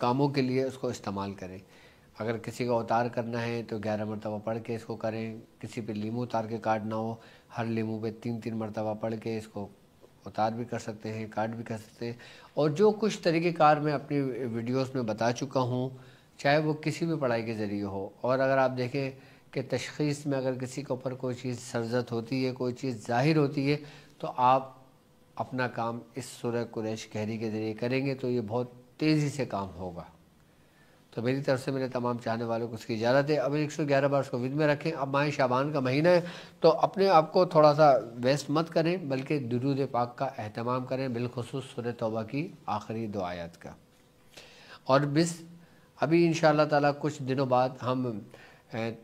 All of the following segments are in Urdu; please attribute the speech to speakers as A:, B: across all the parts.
A: کاموں کے لیے اس کو استعمال کریں۔ اگر کسی کا اتار کرنا ہے تو 11 مرتبہ پڑھ کے اس کو کریں۔ کسی پہ لیمو اتار کے کاٹنا ہو، ہر لیمو پہ 3 مرتبہ پڑھ کے اس کو اتار بھی کر سکتے ہیں، کاٹ بھی کر سکتے ہیں۔ اور جو کچھ طریقہ کار میں اپنی ویڈیوز میں بتا چکا ہوں، چاہے وہ کسی بھی پڑھائی کے ذریعے ہو، اور اگر آپ دیکھیں کہ تشخیص میں اگر کسی کے اوپر کوئی چیز سرزد ہوتی ہے، کوئی چیز ظاہر ہوتی ہے، تو آپ اپنا کام اس سورہ قریش کہری کے ذریعے کریں گے تو یہ بہت تیزی سے کام ہوگا۔ تو میری طرف سے میرے تمام چاہنے والوں کو اس کی اجازت ہے۔ اب 111 بار اس کو ود میں رکھیں۔ اب ماہ شعبان کا مہینہ ہے تو اپنے آپ کو تھوڑا سا ویسٹ مت کریں، بلکہ درود پاک کا اہتمام کریں، بالخصوص سورہ توبہ کی آخری 2 آیات کا۔ اور ابھی انشاءاللہ تعالیٰ کچھ دنوں بعد ہم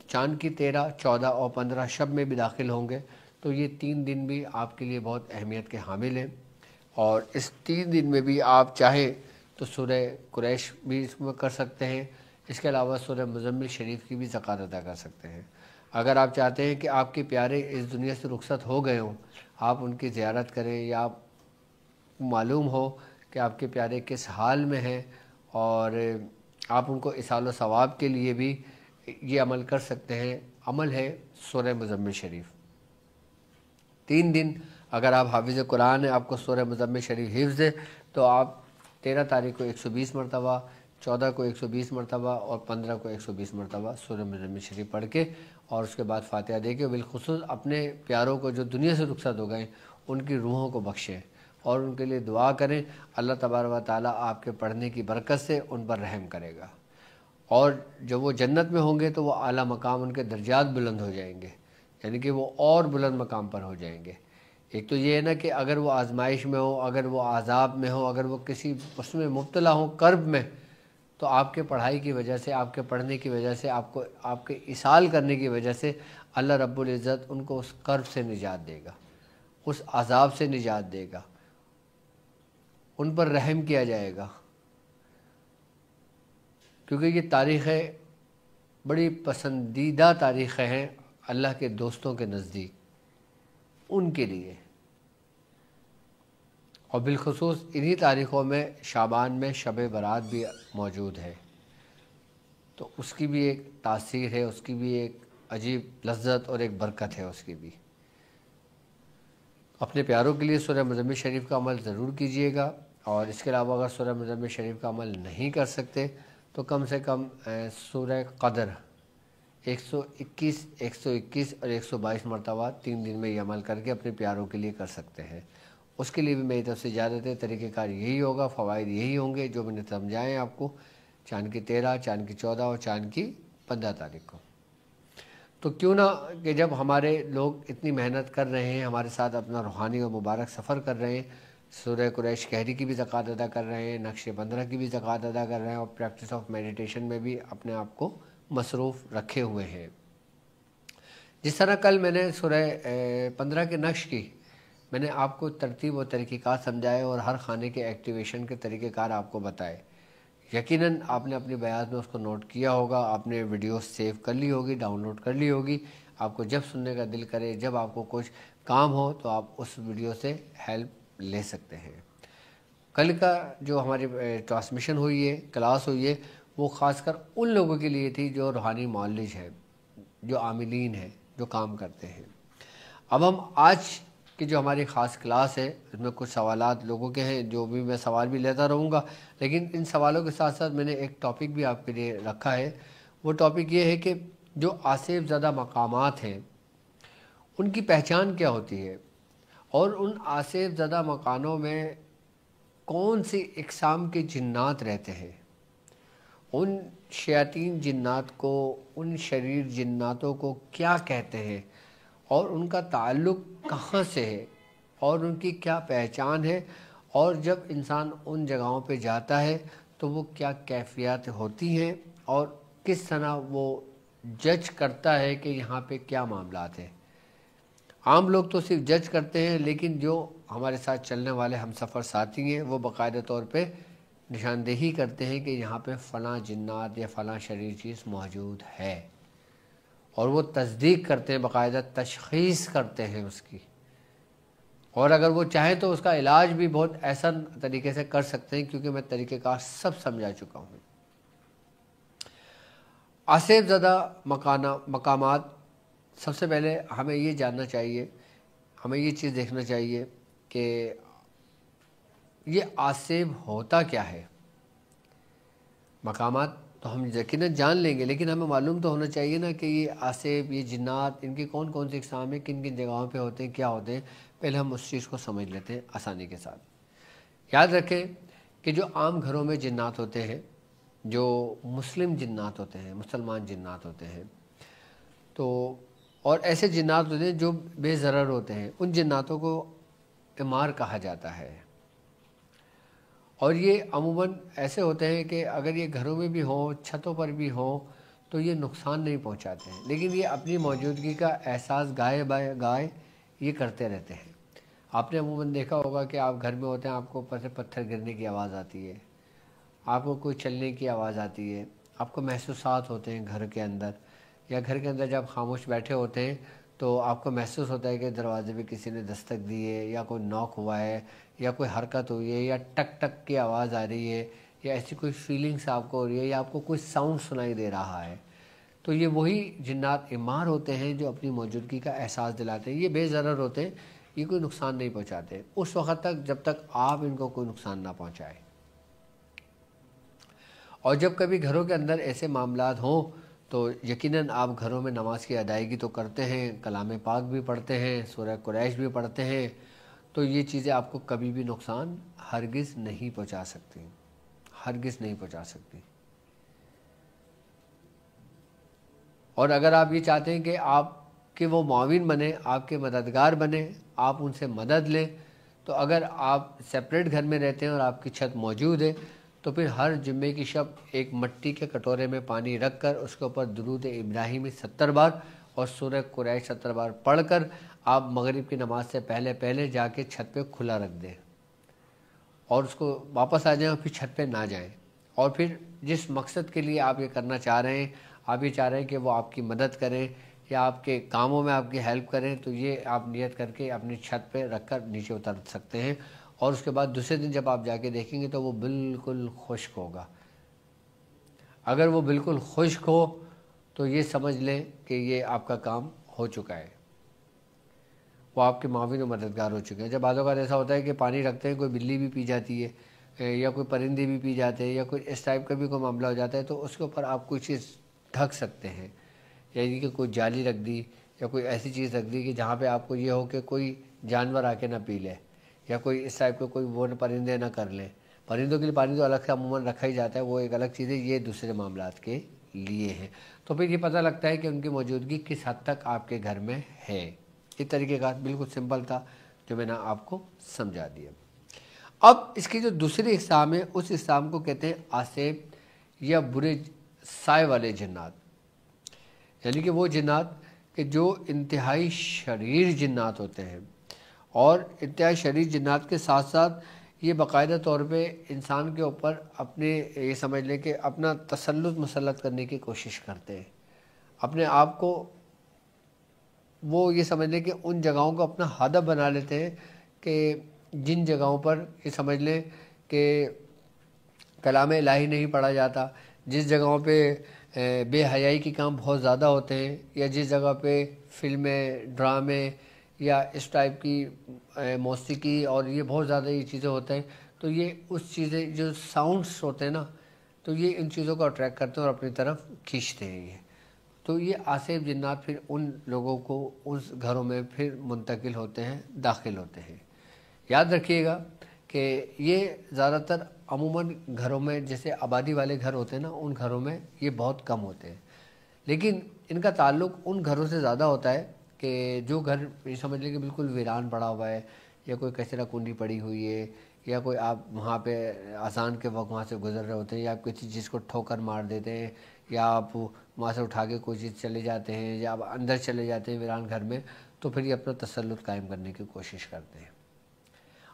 A: چاند کی 13، 14 اور 15 شب میں بھی داخل ہوں گے، تو یہ 3 دن بھی آپ کے لیے بہت اہمیت کے حامل ہیں۔ اور اس 3 دن میں بھی آپ چاہیں تو سورہ قریش بھی اس میں کر سکتے ہیں، اس کے علاوہ سورہ مزمل شریف کی بھی زکوٰۃ ادا کر سکتے ہیں۔ اگر آپ چاہتے ہیں کہ آپ کے پیارے اس دنیا سے رخصت ہو گئے ہوں، آپ ان کی زیارت کریں، یا آپ معلوم ہو کہ آپ کے پیارے کس حال میں ہیں، اور آپ ان کو اصال و ثواب کے لیے بھی یہ عمل کر سکتے ہیں۔ عمل ہے سورہ مزمل شریف۔ 3 دن اگر آپ حافظ قرآن ہیں، آپ کو سورہ مزمل شریف حفظ ہے، تو آپ 13 تاریخ کو 120 مرتبہ، 14 کو 120 مرتبہ اور 15 کو 120 مرتبہ سورہ مزمل شریف پڑھ کے اور اس کے بعد فاتحہ دے کے بالخصوص اپنے پیاروں کو جو دنیا سے رخصت ہو گئے ان کی روحوں کو بخشیں اور ان کے لیے دعا کریں۔ اللہ تبارک و تعالیٰ آپ کے پڑھنے کی برکت سے ان پر رحم کرے گا، اور جب وہ جنت میں ہوں گے تو وہ اعلیٰ مقام، ان کے درجات بلند ہو جائیں گے، یعنی کہ وہ اور بلند مقام پر ہو جائیں گے۔ ایک تو یہ ہے نا کہ اگر وہ آزمائش میں ہو، اگر وہ عذاب میں ہو، اگر وہ کسی اس میں مبتلا ہوں، کرب میں، تو آپ کے پڑھائی کی وجہ سے، آپ کے پڑھنے کی وجہ سے، آپ کے اصال کرنے کی وجہ سے اللہ رب العزت ان کو اس کرب سے نجات دے گا، اس عذاب سے نجات دے گا، ان پر رحم کیا جائے گا، کیونکہ یہ تاریخیں بڑی پسندیدہ تاریخیں ہیں اللہ کے دوستوں کے نزدیک، ان کے لیے۔ اور بالخصوص انہی تاریخوں میں شعبان میں شب برات بھی موجود ہے، تو اس کی بھی ایک تاثیر ہے، اس کی بھی ایک عجیب لذت اور ایک برکت ہے اس کی بھی۔ اپنے پیاروں کے لیے سورہ مزمل شریف کا عمل ضرور کیجیے گا، اور اس کے علاوہ اگر سورہ مزمل شریف کا عمل نہیں کر سکتے تو کم سے کم سورہ قدر 121 اور 122 مرتبہ 3 دن میں یہ عمل کر کے اپنے پیاروں کے لیے کر سکتے ہیں۔ اس کے لیے بھی میری طرف سے اجازت ہے۔ طریقہ کار یہی ہوگا، فوائد یہی ہوں گے جو میں نے سمجھائے آپ کو، چاند کی 13، چاند کی 14 اور چاند کی 15 تاریخ کو۔ تو کیوں نہ کہ جب ہمارے لوگ اتنی محنت کر رہے ہیں، ہمارے ساتھ اپنا روحانی اور مبارک سفر کر رہے ہیں، سورہ قریش کہری کی بھی زکوٰۃ ادا کر رہے ہیں، نقش 15 کی بھی زکوٰۃ ادا کر رہے ہیں، اور پریکٹس آف میڈیٹیشن میں بھی اپنے آپ کو مصروف رکھے ہوئے ہیں۔ جس طرح کل میں نے سورہ 15 کے نقش کی میں نے آپ کو ترتیب و طریقہ کار سمجھائے اور ہر خانے کے ایکٹیویشن کے طریقہ کار آپ کو بتائے۔ یقیناً آپ نے اپنی بیان میں اس کو نوٹ کیا ہوگا، آپ نے ویڈیو سیو کر لی ہوگی، ڈاؤن لوڈ کر لی ہوگی۔ آپ کو جب سننے کا دل کرے، جب آپ کو کچھ کام ہو تو آپ اس ویڈیو سے ہیلپ لے سکتے ہیں۔ کل کا جو ہماری ٹرانسمیشن ہوئی ہے، کلاس ہوئی ہے، وہ خاص کر ان لوگوں کے لیے تھی جو روحانی معالج ہیں، جو عاملین ہیں، جو کام کرتے ہیں۔ اب ہم آج کی جو ہماری خاص کلاس ہے، اس میں کچھ سوالات لوگوں کے ہیں، جو بھی میں سوال بھی لیتا رہوں گا، لیکن ان سوالوں کے ساتھ ساتھ میں نے ایک ٹاپک بھی آپ کے لیے رکھا ہے۔ وہ ٹاپک یہ ہے کہ جو آصف زدہ مقامات ہیں ان کی پہچان کیا ہوتی ہے، اور ان آصف زدہ مکانوں میں کون سی اقسام کے جنات رہتے ہیں، ان شیاطین جنات کو، ان شریر جناتوں کو کیا کہتے ہیں، اور ان کا تعلق کہاں سے ہے، اور ان کی کیا پہچان ہے، اور جب انسان ان جگہوں پہ جاتا ہے تو وہ کیا کیفیات ہوتی ہیں، اور کس طرح وہ جج کرتا ہے کہ یہاں پہ کیا معاملات ہیں۔ عام لوگ تو صرف جج کرتے ہیں، لیکن جو ہمارے ساتھ چلنے والے ہم سفر ساتھی ہیں وہ باقاعدہ طور پہ نشاندہی کرتے ہیں کہ یہاں پہ فلاں جنات یا فلاں شریر چیز موجود ہے، اور وہ تصدیق کرتے ہیں، باقاعدہ تشخیص کرتے ہیں اس کی، اور اگر وہ چاہیں تو اس کا علاج بھی بہت احسن طریقے سے کر سکتے ہیں، کیونکہ میں طریقہ کار سب سمجھا چکا ہوں۔ آسیب زدہ مقامات، سب سے پہلے ہمیں یہ جاننا چاہیے، ہمیں یہ چیز دیکھنا چاہیے کہ یہ آسیب ہوتا کیا ہے۔ مقامات تو ہم یقیناً جان لیں گے، لیکن ہمیں معلوم تو ہونا چاہیے نا کہ یہ آسیب، یہ جنات، ان کی کون کون سی اقسام ہیں، کن کن جگہوں پہ ہوتے ہیں، کیا ہوتے ہیں۔ پہلے ہم اس چیز کو سمجھ لیتے ہیں آسانی کے ساتھ۔ یاد رکھیں کہ جو عام گھروں میں جنات ہوتے ہیں، جو مسلم جنات ہوتے ہیں، مسلمان جنات ہوتے ہیں، تو اور ایسے جنات ہوتے ہیں جو بے ضرر ہوتے ہیں، ان جناتوں کو عمار کہا جاتا ہے۔ اور یہ عموماً ایسے ہوتے ہیں کہ اگر یہ گھروں میں بھی ہوں، چھتوں پر بھی ہوں، تو یہ نقصان نہیں پہنچاتے ہیں، لیکن یہ اپنی موجودگی کا احساس گائے یہ کرتے رہتے ہیں۔ آپ نے عموماً دیکھا ہوگا کہ آپ گھر میں ہوتے ہیں، آپ کو اوپر سے پتھر گرنے کی آواز آتی ہے، آپ کو کوئی چلنے کی آواز آتی ہے، آپ کو محسوسات ہوتے ہیں گھر کے اندر، یا گھر کے اندر جب خاموش بیٹھے ہوتے ہیں تو آپ کو محسوس ہوتا ہے کہ دروازے پہ کسی نے دستک دی ہے، یا کوئی نوک ہوا ہے، یا کوئی حرکت ہوئی ہے، یا ٹک ٹک کی آواز آ رہی ہے، یا ایسی کوئی فیلنگس آپ کو ہو رہی ہے، یا آپ کو کوئی ساؤنڈ سنائی دے رہا ہے۔ تو یہ وہی جنات عمار ہوتے ہیں جو اپنی موجودگی کا احساس دلاتے ہیں۔ یہ بے ضرر ہوتے ہیں، یہ کوئی نقصان نہیں پہنچاتے اس وقت تک جب تک آپ ان کو کوئی نقصان نہ پہنچائے۔ اور جب کبھی گھروں کے اندر ایسے معاملات ہوں تو یقیناً آپ گھروں میں نماز کی ادائیگی تو کرتے ہیں، کلام پاک بھی پڑھتے ہیں، سورہ قریش بھی پڑھتے ہیں، تو یہ چیزیں آپ کو کبھی بھی نقصان ہرگز نہیں پہنچا سکتی، ہرگز نہیں پہنچا سکتی۔ اور اگر آپ یہ چاہتے ہیں کہ آپ کے وہ معاون بنیں، آپ کے مددگار بنیں، آپ ان سے مدد لیں، تو اگر آپ سیپریٹ گھر میں رہتے ہیں اور آپ کی چھت موجود ہے تو پھر ہر جمعے کی شب ایک مٹی کے کٹورے میں پانی رکھ کر اس کے اوپر درود ابراہیمی 70 بار اور سورہ قریش 70 بار پڑھ کر آپ مغرب کی نماز سے پہلے جا کے چھت پہ کھلا رکھ دیں، اور اس کو واپس آ جائیں اور پھر چھت پہ نہ جائیں۔ اور پھر جس مقصد کے لیے آپ یہ کرنا چاہ رہے ہیں، آپ یہ چاہ رہے ہیں کہ وہ آپ کی مدد کریں یا آپ کے کاموں میں آپ کی ہیلپ کریں، تو یہ آپ نیت کر کے اپنی چھت پہ رکھ کر نیچے اتر سکتے ہیں، اور اس کے بعد دوسرے دن جب آپ جا کے دیکھیں گے تو وہ بالکل خشک ہوگا۔ اگر وہ بالکل خشک ہو تو یہ سمجھ لیں کہ یہ آپ کا کام ہو چکا ہے، وہ آپ کے معاون و مددگار ہو چکے ہیں۔ جب بعض اوقات ایسا ہوتا ہے کہ پانی رکھتے ہیں، کوئی بلی بھی پی جاتی ہے یا کوئی پرندے بھی پی جاتے ہیں یا کوئی اس ٹائپ کا بھی کوئی معاملہ ہو جاتا ہے، تو اس کے اوپر آپ کوئی چیز ڈھک سکتے ہیں، یعنی کہ کوئی جالی رکھ دی یا کوئی ایسی چیز رکھ دی کہ جہاں پہ آپ کو یہ ہو کہ کوئی جانور آ کے نہ پی لے، یا کوئی اس ٹائپ کا کوئی وہ پرندے نہ کر لیں۔ پرندوں کے لیے پانی تو الگ سے عموماً رکھا ہی جاتا ہے، وہ ایک الگ چیز ہے، یہ دوسرے معاملات کے لیے ہیں۔ تو پھر یہ پتہ لگتا ہے کہ ان کی موجودگی کس حد تک آپ کے گھر میں ہے۔ یہ طریقہ کار بالکل سمپل تھا جو میں نے آپ کو سمجھا دیا۔ اب اس کی جو دوسری اقسام ہے، اس اقسام کو کہتے ہیں آسیب یا برے سائے والے جنات، یعنی کہ وہ جنات کہ جو انتہائی شریر جنات ہوتے ہیں، اور انتہائی شریر جنات کے ساتھ ساتھ یہ باقاعدہ طور پہ انسان کے اوپر اپنے یہ سمجھ لیں کہ اپنا تسلط مسلط کرنے کی کوشش کرتے ہیں، اپنے آپ کو وہ یہ سمجھ لیں کہ ان جگہوں کو اپنا ہدف بنا لیتے ہیں کہ جن جگہوں پر یہ سمجھ لیں کہ کلام الہی نہیں پڑھا جاتا، جس جگہوں پہ بے حیائی کے کام بہت زیادہ ہوتے ہیں، یا جس جگہ پہ فلمیں، ڈرامے یا اس ٹائپ کی موسیقی اور یہ بہت زیادہ یہ چیزیں ہوتے ہیں، تو یہ اس چیزیں جو ساؤنڈس ہوتے ہیں نا، تو یہ ان چیزوں کو اٹریکٹ کرتے ہیں اور اپنی طرف کھینچتے ہیں یہ۔ تو یہ آسیب جنات پھر ان لوگوں کو اس گھروں میں پھر منتقل ہوتے ہیں، داخل ہوتے ہیں۔ یاد رکھیے گا کہ یہ زیادہ تر عموماً گھروں میں جیسے آبادی والے گھر ہوتے ہیں نا، ان گھروں میں یہ بہت کم ہوتے ہیں، لیکن ان کا تعلق ان گھروں سے زیادہ ہوتا ہے کہ جو گھر یہ سمجھ لیں کہ بالکل ویران پڑا ہوا ہے، یا کوئی کچرا کنڈی پڑی ہوئی ہے، یا کوئی آپ وہاں پہ اذان کے وقت وہاں سے گزر رہے ہوتے ہیں، یا آپ کسی چیز کو ٹھوکر مار دیتے ہیں، یا آپ وہاں سے اٹھا کے کوئی چیز چلے جاتے ہیں، یا آپ اندر چلے جاتے ہیں ویران گھر میں، تو پھر یہ اپنا تسلط قائم کرنے کی کوشش کرتے ہیں۔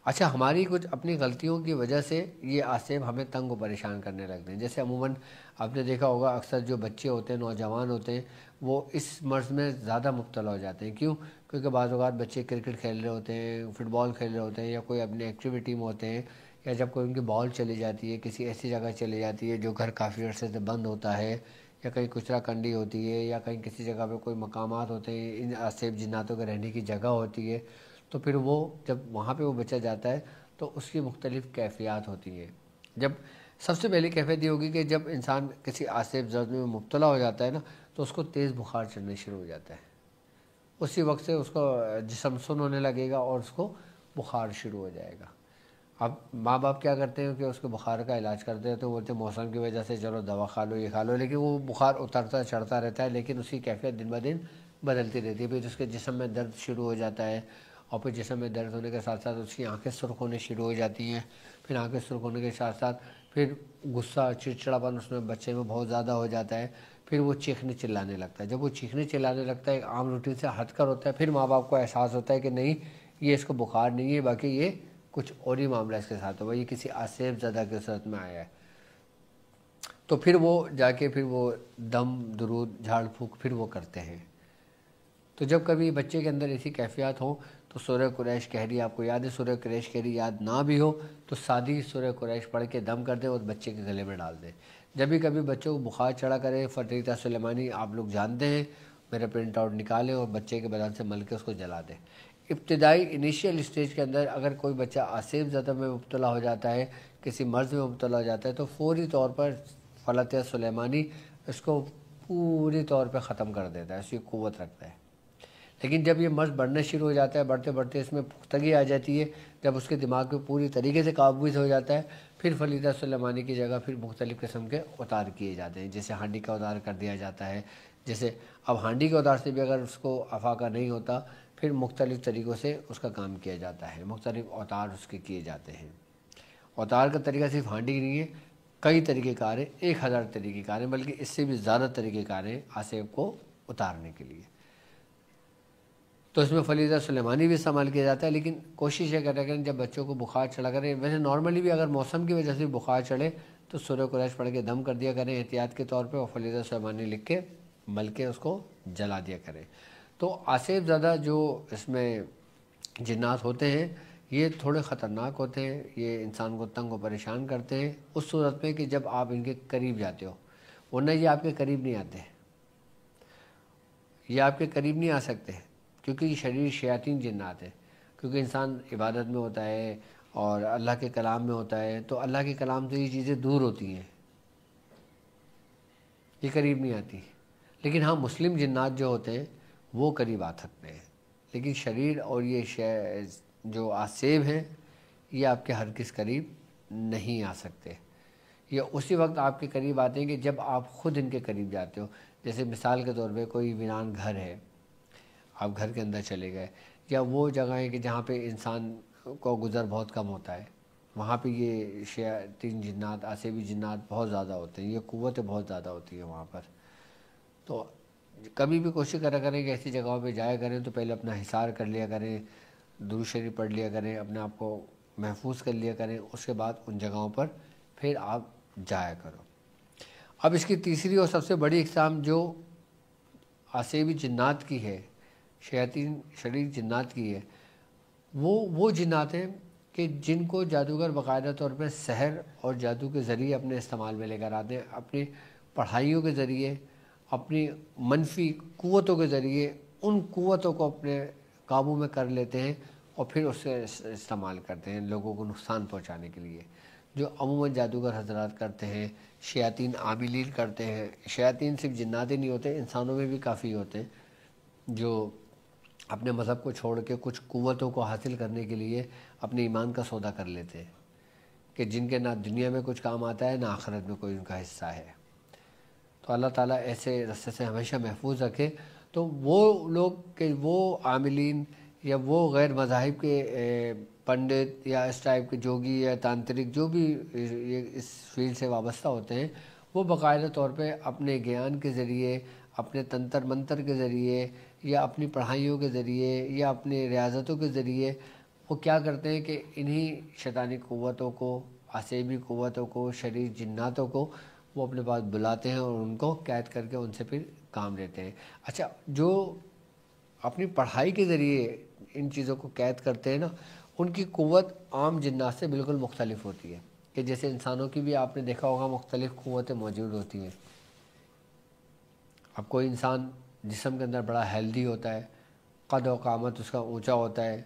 A: اچھا، ہماری کچھ اپنی غلطیوں کی وجہ سے یہ آسیب ہمیں تنگ و پریشان کرنے لگتے ہیں. جیسے عموماً آپ نے دیکھا ہوگا اکثر جو بچے ہوتے ہیں، نوجوان ہوتے ہیں، وہ اس مرض میں زیادہ مبتلا ہو جاتے ہیں. کیوں؟ کیونکہ بعض اوقات بچے کرکٹ کھیل رہے ہوتے ہیں، فٹ بال کھیل رہے ہوتے ہیں، یا کوئی اپنی ایکٹیویٹی میں ہوتے ہیں، یا جب کوئی ان کی بال چلی جاتی ہے کسی ایسی جگہ چلی جاتی ہے جو گھر کافی عرصے سے بند ہوتا ہے، یا کہیں کچرا کنڈی ہوتی ہے، یا کہیں کسی جگہ پہ کوئی مقامات ہوتے ہیں ان آسیب جناتوں کے رہنے کی جگہ ہوتی ہے، تو پھر وہ جب وہاں پہ وہ بچہ جاتا ہے تو اس کی مختلف کیفیات ہوتی ہیں. جب سب سے پہلی کیفیت یہ ہوگی کہ جب انسان کسی آسیب زد میں مبتلا ہو جاتا ہے نا، تو اس کو تیز بخار چڑھنے شروع ہو جاتا ہے. اسی وقت سے اس کو جسم سن ہونے لگے گا اور اس کو بخار شروع ہو جائے گا. اب ماں باپ کیا کرتے ہیں کہ اس کو بخار کا علاج کرتے ہیں، تو بولتے ہیں موسم کی وجہ سے چلو دوا کھا لو، یہ کھا لو، لیکن وہ بخار اترتا چڑھتا رہتا ہے، لیکن اس کی کیفیت دن بہ دن بدلتی رہتی ہے. پھر اس کے جسم میں درد شروع ہو جاتا ہے، اور پھر جسم میں درد ہونے کے ساتھ ساتھ اس کی آنکھیں سرخ ہونے شروع ہو جاتی ہیں. پھر آنکھیں سرخ ہونے کے ساتھ ساتھ پھر غصہ چڑچڑاپن اس میں بچے میں بہت زیادہ ہو جاتا ہے. پھر وہ چیخنے چلانے لگتا ہے. جب وہ چیخنے چلانے لگتا ہے، عام روٹین سے ہٹ کر ہوتا ہے، پھر ماں باپ کو احساس ہوتا ہے کہ نہیں یہ اس کو بخار نہیں ہے، باقی یہ کچھ اور ہی معاملہ اس کے ساتھ ہوگا، یہ کسی آسیب زدہ کی صورت میں آیا ہے. تو پھر وہ جا کے پھر وہ دم درود جھاڑ پھونک پھر وہ کرتے ہیں. تو جب کبھی بچے کے اندر ایسی کیفیات ہوں تو سورہ قریش کہری آپ کو یاد ہے، سورہ قریش کہری یاد نہ بھی ہو تو سادی سورہ قریش پڑھ کے دم کر دیں اور بچے کے گلے میں ڈال دیں. جب بھی کبھی بچوں کو بخار چڑھا کرے، فتریتہ سلیمانی آپ لوگ جانتے ہیں، میرا پرنٹ آؤٹ نکالیں اور بچے کے بدن سے مل کے اس کو جلا دیں. ابتدائی انیشیل اسٹیج کے اندر اگر کوئی بچہ آسیب زدہ میں مبتلا ہو جاتا ہے، کسی مرض میں مبتلا ہو جاتا ہے، تو فوری طور پر فلق سلیمانی اس کو پوری طور پہ ختم کر دیتا ہے، اس کی قوت رکھتا ہے. لیکن جب یہ مرض بڑھنا شروع ہو جاتا ہے، بڑھتے بڑھتے اس میں پختگی آ جاتی ہے، جب اس کے دماغ پہ پوری طریقے سے قابو ہو جاتا ہے، پھر فلیدہ سلیمانی کی جگہ پھر مختلف قسم کے اتار کیے جاتے ہیں. جیسے ہانڈی کا اتار کر دیا جاتا ہے. جیسے اب ہانڈی کے اتار سے بھی اگر اس کو افاقہ نہیں ہوتا، پھر مختلف طریقوں سے اس کا کام کیا جاتا ہے، مختلف اوتار اس کے کیے جاتے ہیں. اوتار کا طریقہ صرف ہانڈی نہیں ہے، کئی طریقے کار ہیں، 1000 طریقے کار ہیں، بلکہ اس سے بھی زیادہ طریقے کار ہیں آسیب کو اتارنے کے لیے. تو اس میں فلیدہ سلیمانی بھی استعمال کیا جاتا ہے. لیکن کوشش یہ کریں جب بچوں کو بخار چڑھا کریں، ویسے نارملی بھی اگر موسم کی وجہ سے بخار چڑھے تو سورہ قریش پڑھ کے دم کر دیا کریں احتیاط کے طور پہ، اور فلیدہ سلیمانی لکھ کے مل کے اس کو جلا دیا کریں. تو آسیب زدہ جو اس میں جنات ہوتے ہیں یہ تھوڑے خطرناک ہوتے ہیں، یہ انسان کو تنگ و پریشان کرتے ہیں اس صورت میں کہ جب آپ ان کے قریب جاتے ہو، ورنہ یہ آپ کے قریب نہیں آتے، یہ آپ کے قریب نہیں آ سکتے، کیونکہ یہ شریر شیاطین جنات ہے. کیونکہ انسان عبادت میں ہوتا ہے اور اللہ کے کلام میں ہوتا ہے، تو اللہ کے کلام سے یہ چیزیں دور ہوتی ہیں، یہ قریب نہیں آتی. لیکن ہاں مسلم جنات جو ہوتے ہیں وہ قریب آ سکتے ہیں، لیکن شریر اور یہ جو آسیب ہیں یہ آپ کے ہرگز قریب نہیں آ سکتے. یہ اسی وقت آپ کے قریب آتے ہیں کہ جب آپ خود ان کے قریب جاتے ہو. جیسے مثال کے طور پہ کوئی ویران گھر ہے، آپ گھر کے اندر چلے گئے، یا وہ جگہ ہے کہ جہاں پہ انسان کو گزر بہت کم ہوتا ہے، وہاں پہ یہ شیاطین جنات آسیبی جنات بہت زیادہ ہوتے ہیں، یہ قوتیں بہت زیادہ ہوتی ہیں وہاں پر. تو کبھی بھی کوشش کرا کریں کہ ایسی جگہوں پہ جایا کریں تو پہلے اپنا حصار کر لیا کریں، درود شریف پڑھ لیا کریں، اپنے آپ کو محفوظ کر لیا کریں، اس کے بعد ان جگہوں پر پھر آپ جایا کرو. اب اس کی تیسری اور سب سے بڑی اقسام جو آسیبی جنات کی ہے، شیاطین شریر جنات کی ہے، وہ جنات ہیں کہ جن کو جادوگر باقاعدہ طور پہ سحر اور جادو کے ذریعے اپنے استعمال میں لے کر آتے ہیں، اپنی پڑھائیوں کے ذریعے، اپنی منفی قوتوں کے ذریعے ان قوتوں کو اپنے قابو میں کر لیتے ہیں اور پھر اس سے استعمال کرتے ہیں لوگوں کو نقصان پہنچانے کے لیے. جو عموماً جادوگر حضرات کرتے ہیں، شیاطین عاملین کرتے ہیں. شیاطین صرف جنات ہی نہیں ہوتے، انسانوں میں بھی کافی ہوتے ہیں جو اپنے مذہب کو چھوڑ کے کچھ قوتوں کو حاصل کرنے کے لیے اپنے ایمان کا سودا کر لیتے ہیں، کہ جن کے نہ دنیا میں کچھ کام آتا ہے نہ آخرت میں کوئی ان کا حصہ ہے. تو اللہ تعالیٰ ایسے رستے سے ہمیشہ محفوظ رکھے. تو وہ لوگ کہ وہ عاملین یا وہ غیر مذاہب کے پنڈت یا اس ٹائپ کے جوگی یا تانترک جو بھی اس فیلڈ سے وابستہ ہوتے ہیں، وہ باقاعدہ طور پہ اپنے گیان کے ذریعے، اپنے تنتر منتر کے ذریعے، یا اپنی پڑھائیوں کے ذریعے، یا اپنے ریاضتوں کے ذریعے وہ کیا کرتے ہیں کہ انہی شیطانی قوتوں کو، عصیبی قوتوں کو، شریر جناتوں کو وہ اپنے پاس بلاتے ہیں اور ان کو قید کر کے ان سے پھر کام لیتے ہیں۔ اچھا، جو اپنی پڑھائی کے ذریعے ان چیزوں کو قید کرتے ہیں نا، ان کی قوت عام جنات سے بالکل مختلف ہوتی ہے، کہ جیسے انسانوں کی بھی آپ نے دیکھا ہوگا مختلف قوتیں موجود ہوتی ہیں۔ اب کوئی انسان جسم کے اندر بڑا ہیلدی ہوتا ہے، قد و قامت اس کا اونچا ہوتا ہے،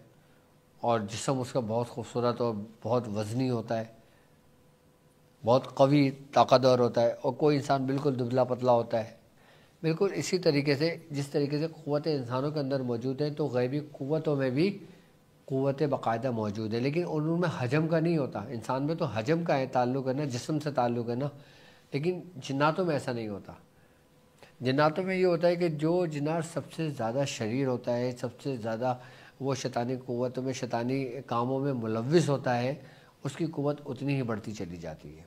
A: اور جسم اس کا بہت خوبصورت اور بہت وزنی ہوتا ہے، بہت قوی طاقتور ہوتا ہے، اور کوئی انسان بالکل دبلا پتلا ہوتا ہے۔ بالکل اسی طریقے سے جس طریقے سے قوتیں انسانوں کے اندر موجود ہیں، تو غیبی قوتوں میں بھی قوتیں باقاعدہ موجود ہیں، لیکن ان میں حجم کا نہیں ہوتا۔ انسان میں تو حجم کا ہے، تعلق ہے نا، جسم سے تعلق ہے نا، لیکن جناتوں میں ایسا نہیں ہوتا۔ جناتوں میں یہ ہوتا ہے کہ جو جنات سب سے زیادہ شریر ہوتا ہے، سب سے زیادہ وہ شیطانی قوتوں میں، شیطانی کاموں میں ملوث ہوتا ہے، اس کی قوت اتنی ہی بڑھتی چلی جاتی ہے۔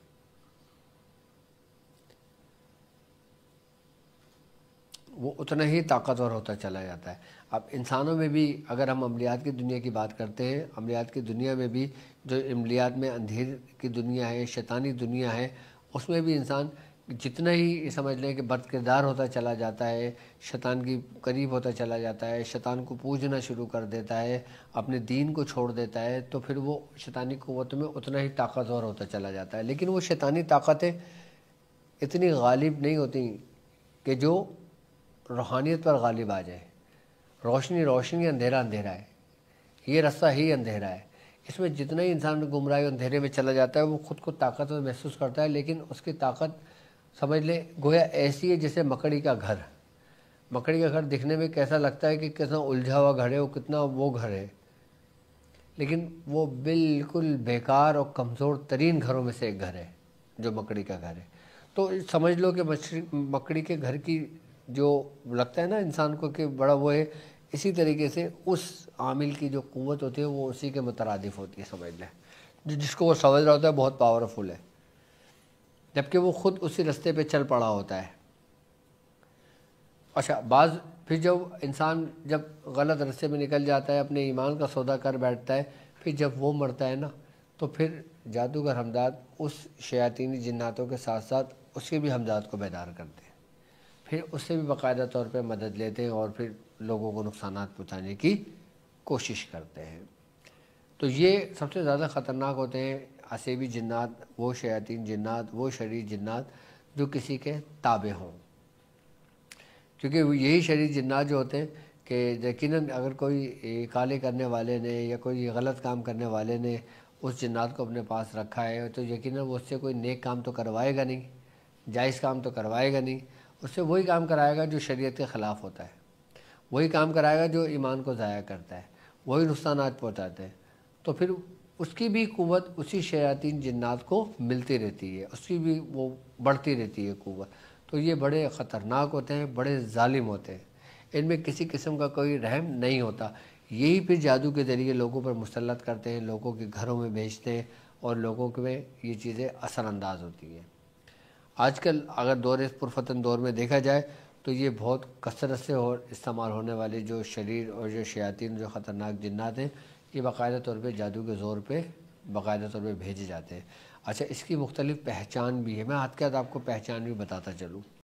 A: وہ اتنا ہی طاقتور ہوتا چلا جاتا ہے۔ اب انسانوں میں بھی اگر ہم عملیات کی دنیا کی بات کرتے ہیں، عملیات کی دنیا میں بھی جو عملیات میں اندھیر کی دنیا ہے، شیطانی دنیا ہے، اس میں بھی انسان جتنا ہی سمجھ لیں کہ بد کردار ہوتا چلا جاتا ہے، شیطان کی قریب ہوتا چلا جاتا ہے، شیطان کو پوجنا شروع کر دیتا ہے، اپنے دین کو چھوڑ دیتا ہے، تو پھر وہ شیطانی قوتوں میں اتنا ہی طاقتور ہوتا چلا جاتا ہے۔ لیکن وہ شیطانی طاقتیں اتنی غالب نہیں ہوتی کہ جو روحانیت پر غالب آ جائے۔ روشنی روشنی، اندھیرا اندھیرا ہے، یہ رستہ ہی اندھیرا ہے۔ اس میں جتنا ہی انسان گمراہی اندھیرے میں چلا جاتا ہے، وہ خود کو طاقتور محسوس کرتا ہے، لیکن اس کی طاقت سمجھ لے گویا ایسی ہے جیسے مکڑی کا گھر۔ مکڑی کا گھر دکھنے میں کیسا لگتا ہے کہ کتنا الجھا ہوا گھر ہے، وہ کتنا وہ گھر ہے، لیکن وہ بالکل بیکار اور کمزور ترین گھروں میں سے ایک گھر ہے جو مکڑی کا گھر ہے۔ تو سمجھ لو کہ مکڑی کے گھر کی جو لگتا ہے نا انسان کو کہ بڑا وہ ہے، اسی طریقے سے اس عامل کی جو قوت ہوتی ہے وہ اسی کے مترادف ہوتی ہے، سمجھ لیں، جس کو وہ سمجھ رہا ہوتا ہے بہت پاورفل ہے، جبکہ وہ خود اسی رستے پہ چل پڑا ہوتا ہے۔ اچھا، پھر جب انسان جب غلط رستے میں نکل جاتا ہے، اپنے ایمان کا سودا کر بیٹھتا ہے، پھر جب وہ مرتا ہے نا، تو پھر جادوگر حمداد اس شیاطینی جناتوں کے ساتھ ساتھ اس کے بھی حمداد کو بیدار کرتے ہیں، پھر اس سے بھی باقاعدہ طور پہ مدد لیتے ہیں، اور پھر لوگوں کو نقصانات پہنچانے کی کوشش کرتے ہیں۔ تو یہ سب سے زیادہ خطرناک ہوتے ہیں عصیبی جنات، وہ شیاطین جنات، وہ شریر جنات جو کسی کے تابع ہوں، کیونکہ یہی شریر جنات جو ہوتے ہیں کہ یقیناً اگر کوئی کالے کرنے والے نے یا کوئی غلط کام کرنے والے نے اس جنات کو اپنے پاس رکھا ہے، تو یقیناً وہ اس سے کوئی نیک کام تو کروائے گا نہیں، جائز کام تو کروائے گا نہیں، اس سے وہی کام کرائے گا جو شریعت کے خلاف ہوتا ہے، وہی کام کرائے گا جو ایمان کو ضائع کرتا ہے، وہی نقصانات پہنچاتے ہیں۔ تو پھر اس کی بھی قوت اسی شیاطین جنات کو ملتی رہتی ہے، اس کی بھی وہ بڑھتی رہتی ہے قوت۔ تو یہ بڑے خطرناک ہوتے ہیں، بڑے ظالم ہوتے ہیں، ان میں کسی قسم کا کوئی رحم نہیں ہوتا۔ یہی پھر جادو کے ذریعے لوگوں پر مسلط کرتے ہیں، لوگوں کے گھروں میں بھیجتے ہیں، اور لوگوں میں یہ چیزیں اثر انداز ہوتی ہیں۔ آج کل اگر دور پرفتن دور میں دیکھا جائے تو یہ بہت کثرت سے استعمال ہونے والے جو شریر اور جو شیاطین، جو خطرناک جنات ہیں، یہ باقاعدہ طور پہ جادو کے زور پہ باقاعدہ طور پہ بھیجے جاتے ہیں۔ اچھا، اس کی مختلف پہچان بھی ہے، میں ہاتھ کے ہاتھ آپ کو پہچان بھی بتاتا چلوں۔